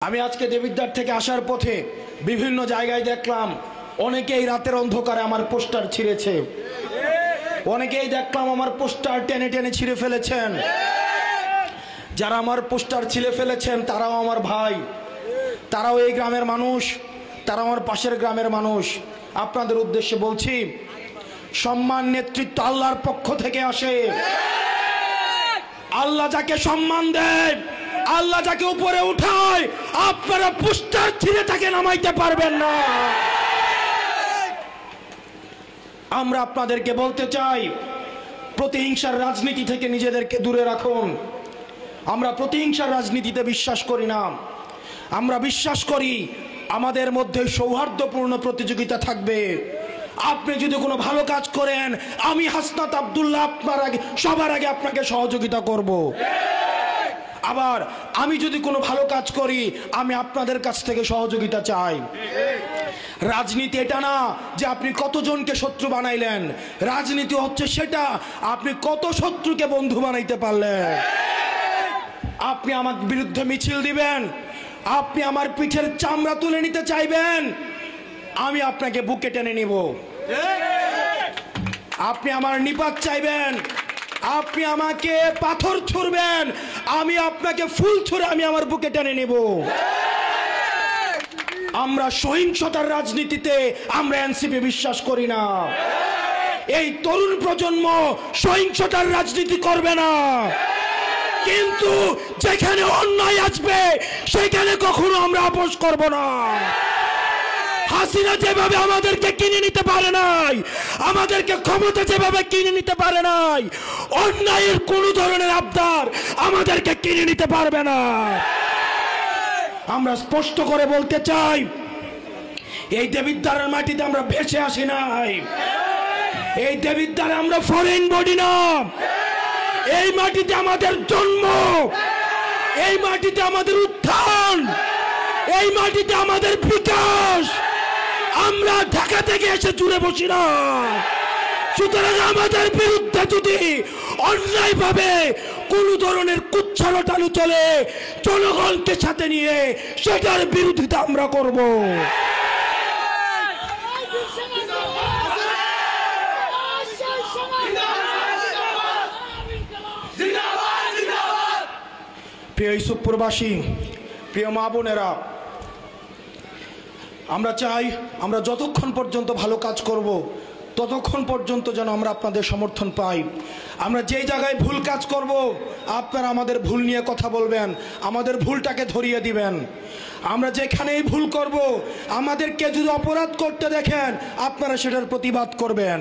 আমি আজকে দেবিদ্বার থেকে আসার পথে বিভিন্ন জায়গায় দেখলাম অনেকেই রাতের অন্ধকারে আমার পোস্টার ছিঁড়েছে, অনেকেই দেখলাম আমার পোস্টার টেনে টেনে ছিঁড়ে ফেলেছেন। যারা আমার পোস্টার ছিঁড়ে ফেলেছেন তারাও আমার ভাই, তারাও এই গ্রামের মানুষ, তারা আমার পাশের গ্রামের মানুষ। আপনাদের উদ্দেশ্যে বলছি, সম্মান নেতৃত্ব আল্লাহর পক্ষ থেকে আসে। আল্লাহ যাকে সম্মান দেয়, আল্লাহ যাকে উপরে উঠায়, আপনারা পোস্টার ছিঁড়ে তাকে নামাইতে পারবেন না। আমরা আপনাদেরকে বলতে চাই, প্রতিহিংসার রাজনীতি থেকে নিজেদেরকে দূরে রাখুন। আমরা প্রতিহিংসার রাজনীতিতে বিশ্বাস করি না। আমরা বিশ্বাস করি আমাদের মধ্যে সৌহার্দ্যপূর্ণ প্রতিযোগিতা থাকবে। আপনি যদি কোনো ভালো কাজ করেন, আমি হাসনাত আব্দুল্লাহ আপনার আগে সবার আগে আপনাকে সহযোগিতা করব। আবার আমি যদি কোনো ভালো কাজ করি, আমি আপনাদের কাছ থেকে সহযোগিতা চাই। রাজনীতি এটা না যে আপনি কতজনকে শত্রু বানাইলেন, রাজনীতি হচ্ছে সেটা আপনি কত শত্রুকে বন্ধু বানাইতে পারলেন। আপনি আমার বিরুদ্ধে মিছিল দিবেন, আপনি আমার পিঠের চামড়া তুলে নিতে চাইবেন, আমি আপনাকে বুকে টেনে নিব। আপনি আমার নিপাত চাইবেন, আপনি আমাকে পাথর ছুঁড়বেন, আমি আপনাকে ফুল ছুঁড়ে আমি আমার বুকে টেনে নিব। আমরা সহিংসতার রাজনীতিতে আমরা এনসিপি বিশ্বাস করি না। এই তরুণ প্রজন্ম সহিংসতার রাজনীতি করবে না, কিন্তু যেখানে অন্যায় আসবে সেখানে কখনো আমরা আপোষ করব না। হাসিনা যেভাবে আমাদেরকে কিনে নিতে পারে নাই, আমাদেরকে ক্ষমতা যেভাবে কিনে নিতে পারে নাই, অন্যায়ের কোন ধরনের আবদার আমাদেরকে কিনে নিতে পারবে না। আমরা স্পষ্ট করে বলতে চাই, এই দেবিদ্বারের মাটিতে আমরা ভেসে আসি নাই। এই দেবিদ্বারে আমরা ফরেন বডি না। এই মাটিতে আমাদের জন্ম, এই মাটিতে আমাদের উত্থান, এই মাটিতে আমাদের বিকাশ। আমরা ঢাকা থেকে এসে জুড়ে বসি না। সুতরাং আমাদের বিরুদ্ধে যদি অন্যায় ভাবে কোন ধরনের কুচ্ছারটালু চলে, জনগণকে সাথে নিয়ে সেটার বিরোধিতা আমরা করব। প্রিয় ইউসুফপুরবাসী, প্রিয় মা বোনেরা, আমরা চাই আমরা যতক্ষণ পর্যন্ত ভালো কাজ করব ততক্ষণ পর্যন্ত যেন আমরা আপনাদের সমর্থন পাই। আমরা যেই জায়গায় ভুল কাজ করব আপনারা আমাদের ভুল নিয়ে কথা বলবেন, আমাদের ভুলটাকে ধরিয়ে দিবেন। আমরা যেখানেই ভুল করব, আমাদেরকে যদি অপরাধ করতে দেখেন আপনারা সেটার প্রতিবাদ করবেন।